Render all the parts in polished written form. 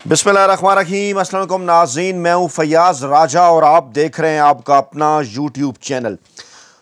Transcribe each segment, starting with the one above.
बिस्मिल्लाहिर्रहमानिर्रहीम। अस्सलाम वालेकुम नाज़रीन, मैं हूँ फैयाज़ राजा और आप देख रहे हैं आपका अपना यूट्यूब चैनल।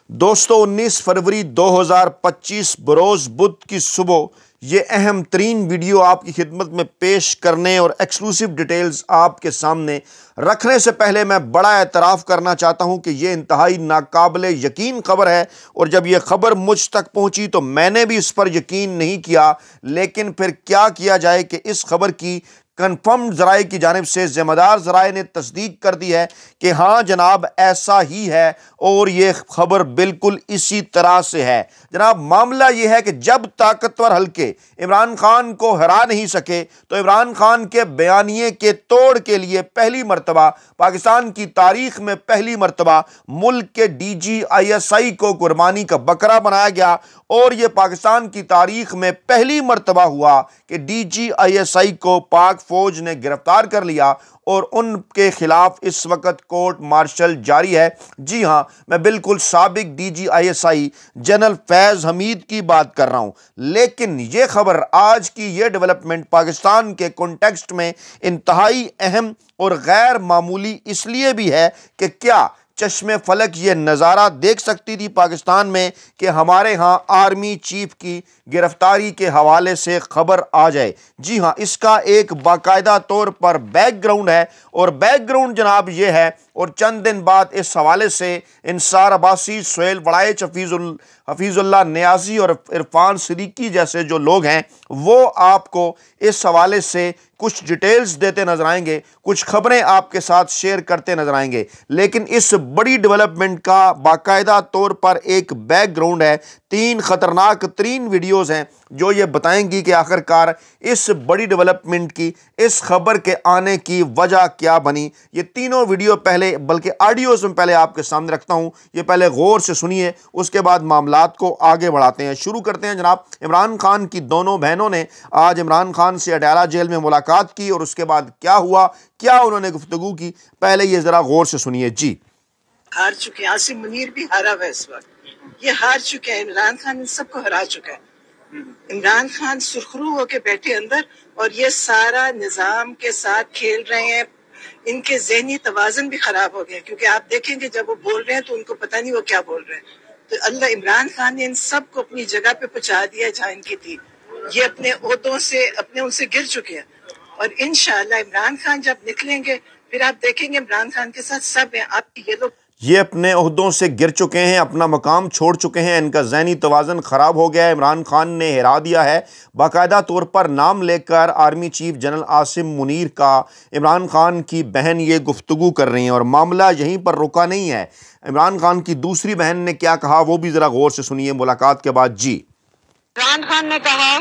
दोस्तों, 19 फरवरी 2025 बरोज़ बुध की सुबह ये अहम तरीन वीडियो आपकी खिदमत में पेश करने और एक्सक्लूसिव डिटेल्स आपके सामने रखने से पहले मैं बड़ा एतराफ़ करना चाहता हूँ कि ये इंतहाई नाकाबिले यकीन खबर है। और जब ये खबर मुझ तक पहुँची तो मैंने भी इस पर यकीन नहीं किया, लेकिन फिर क्या किया जाए कि इस खबर की कन्फर्म ज़राए की जानिब से ज़िम्मेदार ज़राए ने तस्दीक कर दी है कि हाँ जनाब, ऐसा ही है और ये खबर बिल्कुल इसी तरह से है। जनाब, मामला ये है कि जब ताकतवर हल्के इमरान खान को हरा नहीं सके तो इमरान खान के बयानिए के तोड़ के लिए पहली मरतबा पाकिस्तान की तारीख में पहली मरतबा मुल्क के DGISI को कुर्बानी का बकरा बनाया गया। और यह पाकिस्तान की तारीख में पहली मरतबा हुआ कि DGISI को पाक फौज ने गिरफ्तार कर लिया और उनके खिलाफ इस वक्त कोर्ट मार्शल जारी है। जी हां, मैं बिल्कुल साबिक DGISI जनरल फैज हमीद की बात कर रहा हूं। लेकिन यह खबर, आज की यह डेवलपमेंट पाकिस्तान के कॉन्टेक्स्ट में इंतहाई अहम और गैर मामूली इसलिए भी है कि क्या चश्मे फलक ये नज़ारा देख सकती थी पाकिस्तान में कि हमारे यहाँ आर्मी चीफ की गिरफ्तारी के हवाले से खबर आ जाए। जी हाँ, इसका एक बाकायदा तौर पर बैकग्राउंड है और बैकग्राउंड जनाब ये है। और चंद दिन बाद इस हवाले से इंसार अब्बासी, सुहेल वड़ाइच, हफीजुल्लाह नियाज़ी और इरफान सिद्दीकी जैसे जो लोग हैं वो आपको इस हवाले से कुछ डिटेल्स देते नजर आएंगे, कुछ खबरें आपके साथ शेयर करते नजर आएंगे। लेकिन इस बड़ी डेवलपमेंट का बाकायदा तौर पर एक बैकग्राउंड है। 3 खतरनाक तरीन वीडियोस हैं जो ये बताएंगी कि आखिरकार इस बड़ी डेवलपमेंट की, इस खबर के आने की वजह क्या बनी। ये तीनों वीडियो पहले, बल्कि ऑडियोज में पहले आपके सामने रखता हूं, ये पहले गौर से सुनिए, उसके बाद मामलात को आगे बढ़ाते हैं। शुरू करते हैं जनाब। इमरान खान की दोनों बहनों ने आज इमरान खान से अडयाला जेल में मुलाकात की और उसके बाद क्या हुआ, क्या उन्होंने गुफ्तगू की, पहले ये जरा गौर से सुनिए। जी, हार चुके हैं, आसिम मुनीर भी हारा हुआ इस वक्त, ये हार चुके हैं। इमरान खान इन सबको हरा चुका है। इमरान खान सुरखरू होके बैठे अंदर और ये सारा निजाम के साथ खेल रहे हैं। इनके ज़हनी तवाज़ुन भी खराब हो गए, क्योंकि आप देखेंगे जब वो बोल रहे हैं तो उनको पता नहीं वो क्या बोल रहे हैं। तो अल्लाह, इमरान खान ने इन सबको अपनी जगह पे पहुंचा दिया जहाँ इनकी थी। ये अपने ओहदों से, अपने उनसे गिर चुके हैं और इंशाअल्लाह इमरान खान जब निकलेंगे फिर आप देखेंगे इमरान खान के साथ सब हैं। आप ये लोग ये अपने ओहदों से गिर चुके हैं, अपना मकाम छोड़ चुके हैं, इनका ज़हनी तवाज़ुन ख़राब हो गया है। इमरान खान ने हिरा दिया है। बाकायदा तौर पर नाम लेकर army chief general Asim Munir का इमरान खान की बहन ये गुफ्तगू कर रही हैं और मामला यहीं पर रुका नहीं है। इमरान खान की दूसरी बहन ने क्या कहा वो भी ज़रा गौर से सुनिए मुलाकात के बाद। जी, इमरान खान ने कहा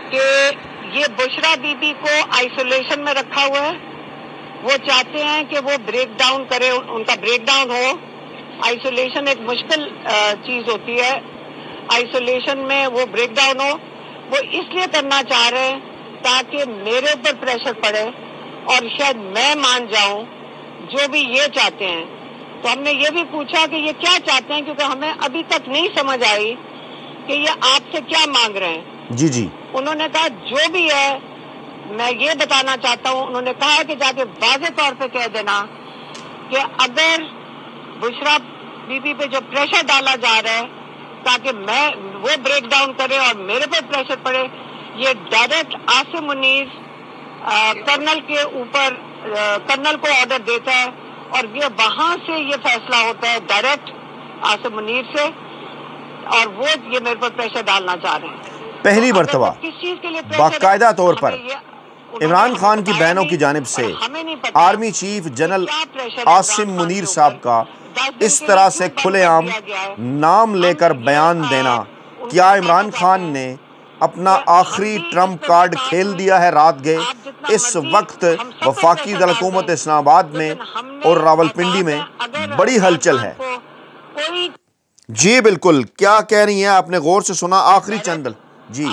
कि ये बुशरा बीबी को आइसोलेशन में रखा हुआ है। वो चाहते हैं कि वो ब्रेक डाउन करे, उनका ब्रेक डाउन हो। आइसोलेशन एक मुश्किल चीज होती है, आइसोलेशन में वो ब्रेक डाउन हो। वो इसलिए करना चाह रहे हैं ताकि मेरे ऊपर प्रेशर पड़े और शायद मैं मान जाऊं जो भी ये चाहते हैं। तो हमने ये भी पूछा कि ये क्या चाहते हैं, क्योंकि हमें अभी तक नहीं समझ आई कि ये आपसे क्या मांग रहे हैं। जी जी, उन्होंने कहा जो भी है मैं ये बताना चाहता हूँ। उन्होंने कहा कि जाके वाज़े तौर पे कह देना कि अगर बुशरा बीबी पे जो प्रेशर डाला जा रहा है ताकि मैं वो ब्रेक डाउन करे और मेरे पे प्रेशर पड़े, ये डायरेक्ट आसिम मुनीर कर्नल के ऊपर, कर्नल को ऑर्डर देता है और ये वहां से ये फैसला होता है डायरेक्ट आसिम मुनीर से, और वो ये मेरे पर प्रेशर डालना चाह रहे हैं। पहली मरतबा बाकायदा तौर पर इमरान खान की बहनों की जानिब से army chief general Asim Munir साहब का इस तरह से खुलेआम नाम लेकर बयान देना, क्या इमरान खान ने अपना आखिरी ट्रम्प कार्ड खेल दिया है? रात गए इस वक्त वफाकी हुकूमत इस्लामाबाद में और रावलपिंडी में बड़ी हलचल है। जी बिल्कुल, क्या कह रही हैं आपने? गौर से सुना आखिरी चंद। जी,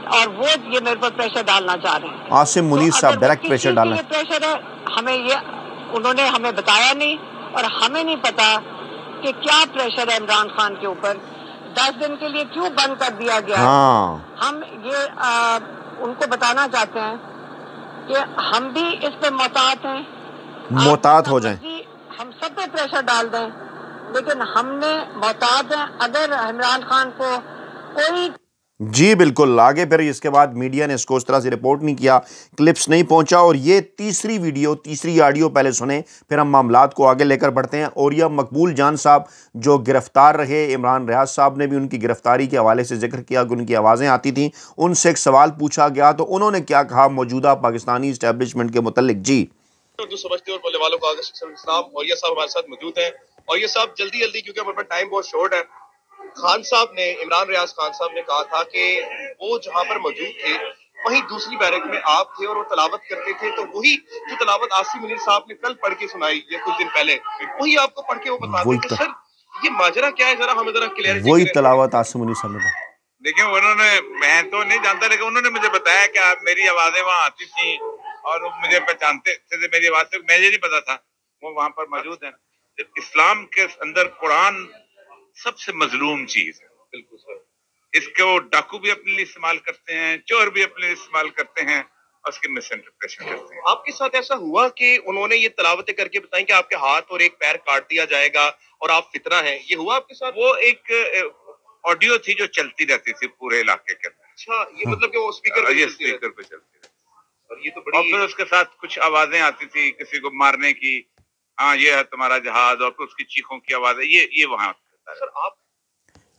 और वो ये मेरे पर प्रेशर डालना चाह रहे हैं। आसिम मुनीर साहब डायरेक्ट प्रेशर डालना। प्रेशर है, हमें ये उन्होंने हमें बताया नहीं और हमें नहीं पता कि क्या प्रेशर है इमरान खान के ऊपर। 10 दिन के लिए क्यों बंद कर दिया गया? हाँ, हम ये उनको बताना चाहते हैं कि हम भी इस पे मोहतात हैं, मोहतात हो जाएं। हम सब पे प्रेशर डाल दें, लेकिन हमने मोहतात हैं। अगर इमरान खान को कोई जी बिल्कुल, आगे फिर इसके बाद मीडिया ने इसको इस तरह से रिपोर्ट नहीं किया, क्लिप्स नहीं पहुंचा। और ये तीसरी ऑडियो पहले सुने, फिर हम मामलात को आगे लेकर बढ़ते हैं। और यह मकबूल जान साहब जो गिरफ्तार रहे, इमरान रियाज साहब ने भी उनकी गिरफ्तारी के हवाले से जिक्र किया कि उनकी आवाज़ें आती थीं, उनसे एक सवाल पूछा गया तो उन्होंने क्या कहा मौजूदा पाकिस्तानी इस्टेब्लिशमेंट के मुतल्लिक। जी जो समझते और बोलने वालों का इस्लाम और ये साहब हमारे साथ मौजूद हैं। और ये साहब जल्दी क्योंकि हमारे पास टाइम बहुत शॉर्ट है, खान साहब ने, इमरान रियाज खान साहब ने कहा था कि वो जहां पर मौजूद थे वहीं दूसरी बैरक में आप थे और वो तलावत करते थे, तो वही जो तलावत आसिम मुनीर साहब ने कल पढ़ के सुनाई ये कुछ दिन पहले, वही आपको पढ़ के वो बताते थे। सर ये माजरा क्या है, जरा हमें जरा क्लियरिटी। वही तलावत आसिम मुनीर साहब ने, देखिए उन्होंने, मैं तो नहीं जानता, लेकिन उन्होंने मुझे बताया कि आप मेरी आवाजें वहाँ आती थी और मुझे पहचानते थे मेरी आवाज से। मुझे नहीं पता था वो वहां पर मौजूद है। इस्लाम के अंदर कुरान सबसे मजलूम चीज है। बिल्कुल सर, इसको डाकू भी अपने लिए इस्तेमाल करते हैं, चोर भी अपने लिए इस्तेमाल करते हैं और उसके मिस इंटरप्रिटेशन करते हैं। आपके साथ ऐसा हुआ कि उन्होंने ये तलावतें करके बताई कि आपके हाथ और एक पैर काट दिया जाएगा और आप फितना हैं, ये हुआ आपके साथ? वो एक ऑडियो थी जो चलती रहती थी पूरे इलाके के अंदर। अच्छा, ये मतलब कि वो स्पीकर पे पे चलती रहती। और ये तो बड़ी, और फिर उसके साथ कुछ आवाजें आती थी किसी को मारने की, हाँ ये है तुम्हारा जहाज, और फिर उसकी चीखों की आवाज, ये वहां। सर आप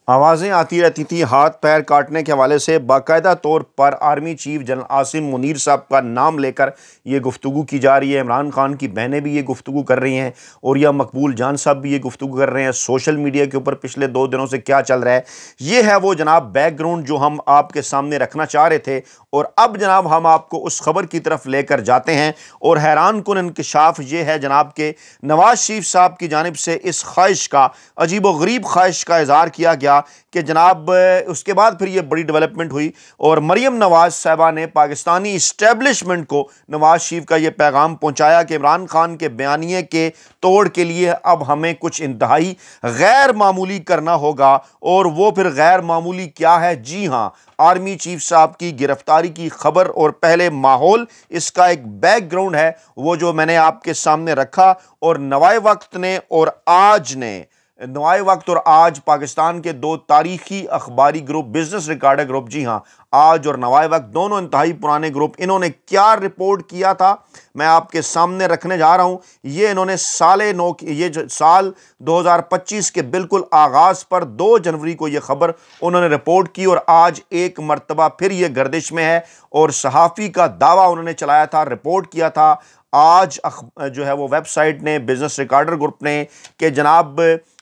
आवाज़ें आती रहती थी हाथ पैर काटने के हवाले से। बाकायदा तौर पर army chief general Asim Munir साहब का नाम लेकर ये गुफ्तगू की जा रही है। इमरान खान की बहनें भी ये गुफ्तगू कर रही हैं और यह मकबूल जान साहब भी ये गुफ्तगू कर रहे हैं। सोशल मीडिया के ऊपर पिछले 2 दिनों से क्या चल रहा है, ये है वो जनाब बैकग्राउंड जो हम आपके सामने रखना चाह रहे थे। और अब जनाब हम आपको उस खबर की तरफ लेकर जाते हैं और हैरान कुन इंकशाफ ये है जनाब के नवाज शरीफ साहब की जानिब से इस ख्वाहिश का, अजीब व गरीब ख्वाहिश का इजहार किया गया कि जनाब उसके बाद फिर ये बड़ी डेवलपमेंट हुई और मरियम नवाज साहबा ने पाकिस्तानी इस्टेब्लिशमेंट को नवाज शरीफ का ये पैगाम पहुंचाया कि इमरान खान के बयानिए के तोड़ के लिए अब हमें कुछ इंतहाई गैर मामूली करना होगा। और वो फिर गैर मामूली क्या है? जी हाँ, आर्मी चीफ साहब की गिरफ्तारी की खबर और पहले माहौल, इसका एक बैकग्राउंड है वो जो मैंने आपके सामने रखा। और नवाए वक्त ने और आज ने, नवाए वक्त और आज पाकिस्तान के 2 तारीखी अखबारी ग्रुप, बिजनेस रिकॉर्डर ग्रुप, जी हाँ आज और नवाए वक्त दोनों इंतहाई पुराने ग्रुप, इन्होंने क्या रिपोर्ट किया था मैं आपके सामने रखने जा रहा हूं। ये इन्होंने साल 2025 के बिल्कुल आगाज पर 2 जनवरी को ये खबर उन्होंने रिपोर्ट की और आज एक मरतबा फिर ये गर्दिश में है। और सहाफ़ी का दावा उन्होंने चलाया था, रिपोर्ट किया था आज जो है वो वेबसाइट ने, बिजनेस रिकॉर्डर ग्रुप ने, कि जनाब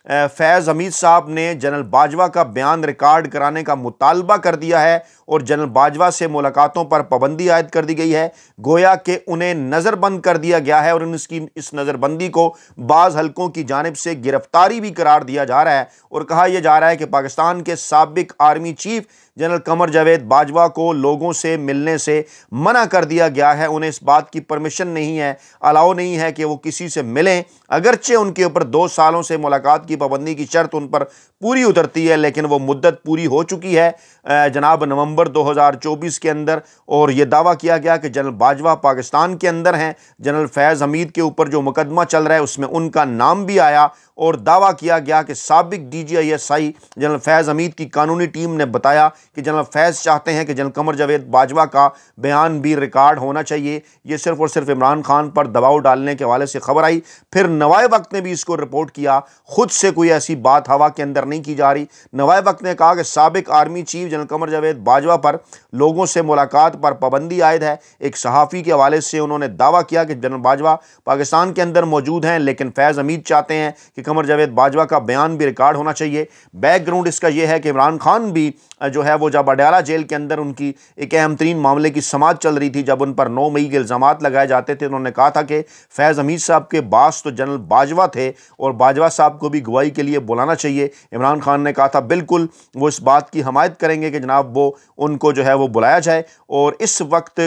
फैज़ हमीद साहब ने जनरल बाजवा का बयान रिकॉर्ड कराने का मुतालबा कर दिया है और जनरल बाजवा से मुलाकातों पर पाबंदी आयद कर दी गई है। गोया कि उन्हें नज़रबंद कर दिया गया है और इस नज़रबंदी को बाज़ हलकों की जानिब से गिरफ्तारी भी करार दिया जा रहा है। और कहा यह जा रहा है कि पाकिस्तान के साबिक army chief general Qamar Javed Bajwa को लोगों से मिलने से मना कर दिया गया है। उन्हें इस बात की परमिशन नहीं है, अलाउ नहीं है कि वो किसी से मिलें। अगरचे उनके ऊपर 2 सालों से मुलाकात की पाबंदी की शर्त उन पर पूरी उतरती है, लेकिन वो मुद्दत पूरी हो चुकी है जनाब नवंबर 2024 के अंदर। और ये दावा किया गया कि जनरल बाजवा पाकिस्तान के अंदर हैं। जनरल फैज़ हमीद के ऊपर जो मुकदमा चल रहा है उसमें उनका नाम भी आया और दावा किया गया कि साबिक DGISI जनरल फैज़ हमीद की कानूनी टीम ने बताया कि जनरल फैज़ चाहते हैं कि जनरल कमर जावेद बाजवा का बयान भी रिकॉर्ड होना चाहिए। ये सिर्फ और सिर्फ इमरान खान पर दबाव डालने के हवाले से खबर आई। फिर नवाए वक्त ने भी इसको रिपोर्ट किया, खुद से कोई ऐसी बात हवा के अंदर नहीं की जा रही। नवाए वक्त ने कहा कि साबिक army chief general Qamar Javed Bajwa पर लोगों से मुलाकात पर पाबंदी आयद है। एक सहाफ़ी के हवाले से उन्होंने दावा किया कि जनरल बाजवा पाकिस्तान के अंदर मौजूद हैं, लेकिन फैज़ हमीद चाहते हैं कि कमर जावेद बाजवा का बयान भी रिकॉर्ड होना चाहिए। बैकग्राउंड इसका यह है कि इमरान खान भी जो है वो जब अडयाला जेल के अंदर उनकी एक अहम तरीन मामले की समाअत चल रही थी, जब उन पर 9 मई के इल्ज़ामात लगाए जाते थे, उन्होंने कहा था कि फैज़ हमीद साहब के बास तो जनरल बाजवा थे और बाजवा साहब को भी गवाही के लिए बुलाना चाहिए। इमरान खान ने कहा था बिल्कुल वो इस बात की हमायत करेंगे कि जनाब वो उनको जो है वो बुलाया जाए। और इस वक्त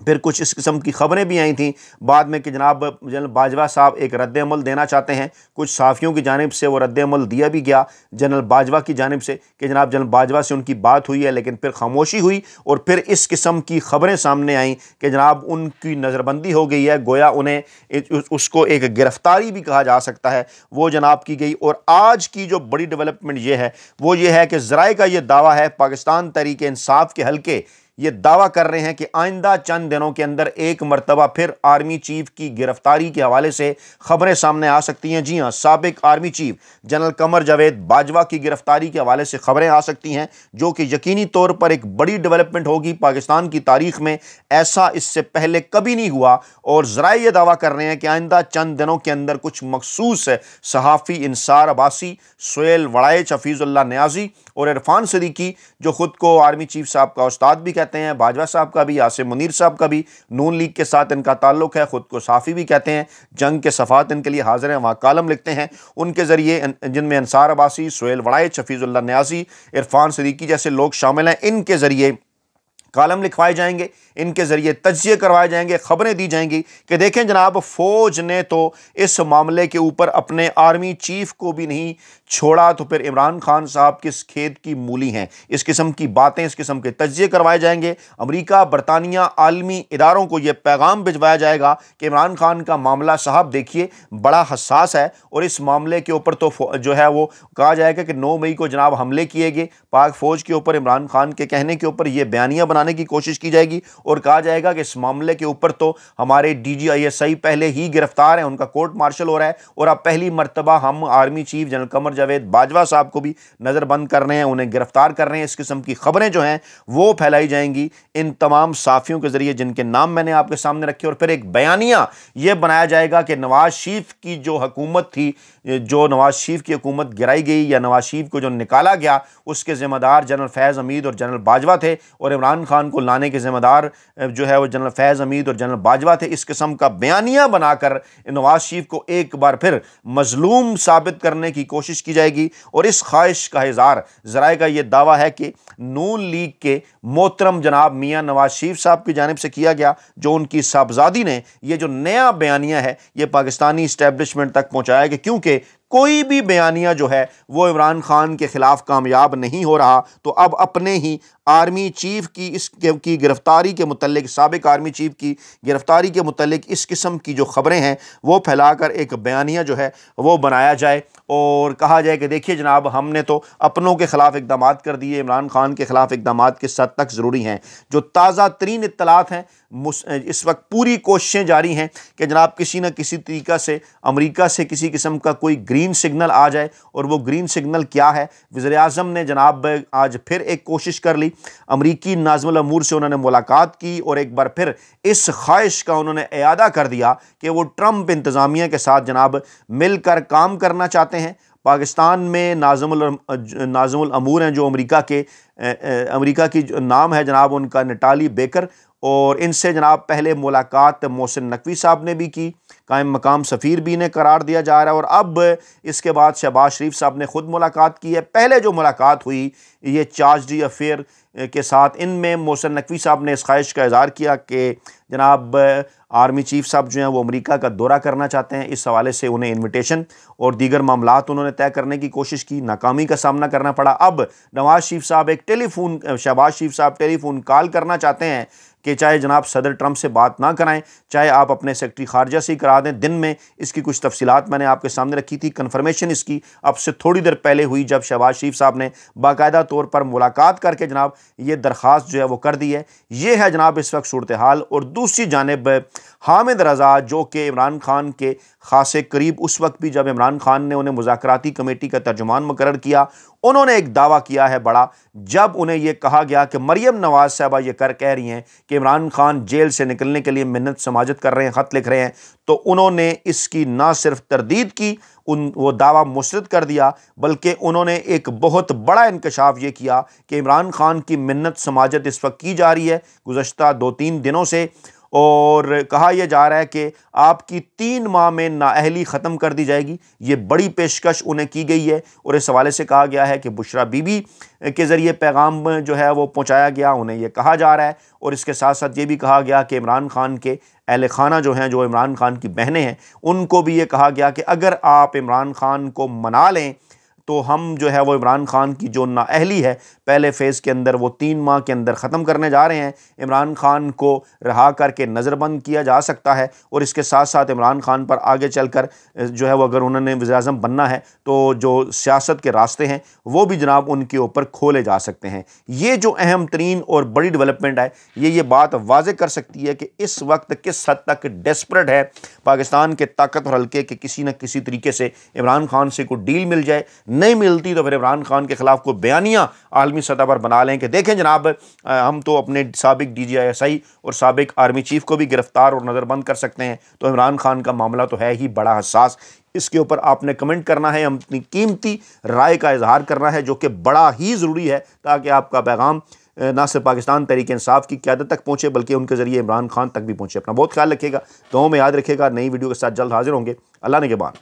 फिर कुछ इस किस्म की खबरें भी आई थी बाद में कि जनाब जनरल बाजवा साहब एक रद्द-ए-अमल देना चाहते हैं। कुछ सहाफ़ियों की जानिब से वो रद्द-ए-अमल दिया भी गया जनरल बाजवा की जानिब से कि जनाब जनरल बाजवा से उनकी बात हुई है, लेकिन फिर खामोशी हुई और फिर इस किस्म की खबरें सामने आईं कि जनाब उनकी नज़रबंदी हो गई है, गोया उन्हें उसको एक गिरफ़्तारी भी कहा जा सकता है, वो जनाब की गई। और आज की जो बड़ी डेवलपमेंट ये है वो ये है कि ज़राए का ये दावा है, पाकिस्तान तहरीक इंसाफ के हल्के ये दावा कर रहे हैं कि आइंदा चंद दिनों के अंदर एक मरतबा फिर आर्मी चीफ की गिरफ्तारी के हवाले से खबरें सामने आ सकती हैं। जी हाँ, साबिक army chief general Qamar Javed Bajwa की गिरफ्तारी के हवाले से खबरें आ सकती हैं, जो कि यकीनी तौर पर एक बड़ी डेवलपमेंट होगी पाकिस्तान की तारीख में। ऐसा इससे पहले कभी नहीं हुआ और ज़राए ये दावा कर रहे हैं कि आइंदा चंद दिनों के अंदर कुछ मखसूस सहाफ़ी इंसार अब्बासी, सोहेल वड़ाइच, हफीज़ुल्लाह नियाज़ी और इरफान सदीकी, जो खुद को आर्मी चीफ साहब का उस्ताद भी कहते हैं, बाजवा साहब का भी, आसिम मुनीर साहब का भी नून लीग के साथ इनका ताल्लुक है, खुद को साफ़ी भी कहते हैं, जंग के सफ़ात इनके लिए हाजिर हैं, वहाँ कालम लिखते हैं, उनके ज़रिए जिनमें अंसार अब्बासी, सोहेल वड़ाइच, हफीज़ुल्लाह नियाज़ी, इरफान सदीकी जैसे लोग शामिल हैं, इनके ज़रिए कालम लिखवाए जाएंगे, इनके ज़रिए तज्ज़िये करवाए जाएंगे, ख़बरें दी जाएंगी कि देखें जनाब फ़ौज ने तो इस मामले के ऊपर अपने आर्मी चीफ़ को भी नहीं छोड़ा, तो फिर इमरान खान साहब किस खेत की मूली हैं। इस किस्म की बातें, इस किस्म के तज्ज़िये करवाए जाएंगे। अमेरिका, बरतानिया, आलमी इदारों को यह पैगाम भिजवाया जाएगा कि इमरान खान का मामला साहब देखिए बड़ा हसास है और इस मामले के ऊपर तो जो है वो कहा जाएगा कि 9 मई को जनाब हमले किए गए पाक फ़ौज के ऊपर, इमरान खान के कहने के ऊपर यह बयानिया बनाने की कोशिश की जाएगी और कहा जाएगा कि इस मामले के ऊपर तो हमारे DGISI पहले ही गिरफ्तार हैं, उनका कोर्ट मार्शल हो रहा है और अब पहली मर्तबा हम army chief general Qamar Javed Bajwa साहब को भी नज़रबंद कर रहे हैं, उन्हें गिरफ्तार कर रहे हैं। इस किस्म की खबरें जो हैं वो फैलाई जाएंगी इन तमाम साफ़ियों के ज़रिए जिनके नाम मैंने आपके सामने रखे और फिर एक बयानिया ये बनाया जाएगा कि नवाज शरीफ की जो हुकूमत थी, जो नवाज शरीफ की हुकूमत गिराई गई या नवाज शरीफ को जो निकाला गया, उसके ज़िम्मेदार जनरल फैज़ हमीद और जनरल बाजवा थे और इमरान खान को लाने के ज़िम्मेदार जो है वो जनरल फैज़ हमीद और जनरल बाजवा थे। इस किस्म का बयानिया बनाकर नवाज शरीफ को एक बार फिर मजलूम साबित करने की कोशिश की जाएगी और इस ख्वाहिश का इज़हार ज़राए का ये दावा है कि नून लीग के मोहतरम जनाब मियाँ नवाज शरीफ साहब की जानिब से किया गया, जो उनकी साहबजादी ने ये जो नया बयानिया है ये पाकिस्तानी इस्टेब्लिशमेंट तक पहुँचाया कि क्योंकि कोई भी बयानिया जो है वो इमरान खान के ख़िलाफ़ कामयाब नहीं हो रहा, तो अब अपने ही आर्मी चीफ़ की गिरफ़्तारी के मुतल्लिक, साबिक आर्मी चीफ़ की गिरफ़्तारी के मुतल्लिक इस किस्म की जो ख़बरें हैं वो फैलाकर एक बयानिया जो है वो बनाया जाए और कहा जाए कि देखिए जनाब हमने तो अपनों के ख़िलाफ़ इक़दाम कर दिए, इमरान खान के ख़िलाफ़ इक़दाम किस हद तक ज़रूरी हैं। जो ताज़ा तरीन इत्तलात हैं इस वक्त पूरी कोशिशें जारी हैं कि जनाब किसी न किसी तरीक़ा से अमेरिका से किसी किस्म का कोई ग्रीन सिग्नल आ जाए और वो ग्रीन सिग्नल क्या है। वज़ीर-ए-आज़म ने जनाब आज फिर एक कोशिश कर ली, अमरीकी नाज़िमुल अमूर से उन्होंने मुलाकात की और एक बार फिर इस ख्वाहिश का उन्होंने इयादा कर दिया कि वो ट्रंप इंतज़ामिया के साथ जनाब मिलकर काम करना चाहते हैं। पाकिस्तान में नाज़िमुल अमूर हैं जो अमेरिका की जो नाम है जनाब उनका नटाली बेकर, और इनसे जनाब पहले मुलाकात मोहसिन नकवी साहब ने भी की, कायम मकाम सफ़ीर भी इन्हें करार दिया जा रहा है और अब इसके बाद शहबाज शरीफ साहब ने ख़ुद मुलाकात की है। पहले जो मुलाकात हुई ये चार्ज अफेयर के साथ, इनमें मोहसिन नकवी साहब ने इस ख्वाहिश का इज़हार किया कि जनाब आर्मी चीफ साहब जो हैं वो अमेरिका का दौरा करना चाहते हैं, इस हवाले से उन्हें इन्विटेशन और दीगर मामलात उन्होंने तय करने की कोशिश की, नाकामी का सामना करना पड़ा। अब नवाज शरीफ साहब शहबाज शरीफ साहब टेलीफोन कॉल करना चाहते हैं कि चाहे जनाब सदर ट्रंप से बात ना कराएं, चाहे आप अपने सेक्रेटरी खारजा से ही करा दें। दिन में इसकी कुछ तफसीलात मैंने आपके सामने रखी थी, कन्फर्मेशन इसकी अब से थोड़ी देर पहले हुई जब शहबाज शरीफ साहब ने बाकायदा तौर पर मुलाकात करके जनाब ये दरख्वास्त जो है वो कर दी है। ये है जनाब इस वक्त सूरत हाल। और दूसरी जानिब हामिद रज़ा जो कि इमरान खान के खासे करीब उस वक्त भी जब इमरान खान ने उन्हें मुज़ाकराती कमेटी का तर्जुमान मुकर्रर किया, उन्होंने एक दावा किया है बड़ा, जब उन्हें यह कहा गया कि मरियम नवाज साहबा ये कह रही हैं कि इमरान खान जेल से निकलने के लिए मिन्नत समाजत कर रहे हैं, ख़त लिख रहे हैं, तो उन्होंने इसकी ना सिर्फ तरदीद की, वो दावा मुस्तरद कर दिया, बल्कि उन्होंने एक बहुत बड़ा इंकशाफ ये किया कि इमरान खान की मिन्नत समाजत इस वक्त की जा रही है गुज़श्ता 2-3 दिनों से, और कहा यह जा रहा है कि आपकी 3 माह में नाअहली ख़त्म कर दी जाएगी। ये बड़ी पेशकश उन्हें की गई है और इस हवाले से कहा गया है कि बुशरा बीबी के ज़रिए पैगाम जो है वो पहुँचाया गया, उन्हें यह कहा जा रहा है। और इसके साथ साथ ये भी कहा गया कि इमरान खान के अहल खाना जो हैं, जो इमरान खान की बहनें हैं, उनको भी ये कहा गया कि अगर आप इमरान खान को मना लें तो हम जो है वो इमरान खान की जो नाअहली है पहले फ़ेज़ के अंदर वो 3 माह के अंदर ख़त्म करने जा रहे हैं। इमरान खान को रहा करके नज़रबंद किया जा सकता है और इसके साथ साथ इमरान खान पर आगे चलकर जो है वो अगर उन्होंने वज़ीर-ए-आज़म बनना है तो जो सियासत के रास्ते हैं वो भी जनाब उनके ऊपर खोले जा सकते हैं। ये जो अहम तरीन और बड़ी डेवलपमेंट है ये बात वाज़े कर सकती है कि इस वक्त किस हद तक डेस्परेट है पाकिस्तान के ताकतवर हल्के के किसी न किसी तरीके से इमरान खान से कोई डील मिल जाए। नहीं मिलती तो फिर इमरान खान के ख़िलाफ़ कोई बयानिया आलमी सतह पर बना लें कि देखें जनाब हम तो अपने साबिक DGI और साबिक आर्मी चीफ को भी गिरफ्तार और नज़रबंद कर सकते हैं। तो इमरान खान का मामला तो है ही बड़ा हसास। इसके ऊपर आपने कमेंट करना है, अपनी कीमती राय का इजहार करना है, जो कि बड़ा ही ज़रूरी है ताकि आपका पैगाम ना सिर्फ पाकिस्तान तहरीक इंसाफ की क़यादत तक पहुँचे बल्कि उनके ज़रिए इमरान खान तक भी पहुँचे। अपना बहुत ख्याल रखिएगा, दुआओं में याद रखिएगा। नई वीडियो के साथ जल्द हाजिर होंगे। अल्लाह ने के बाद।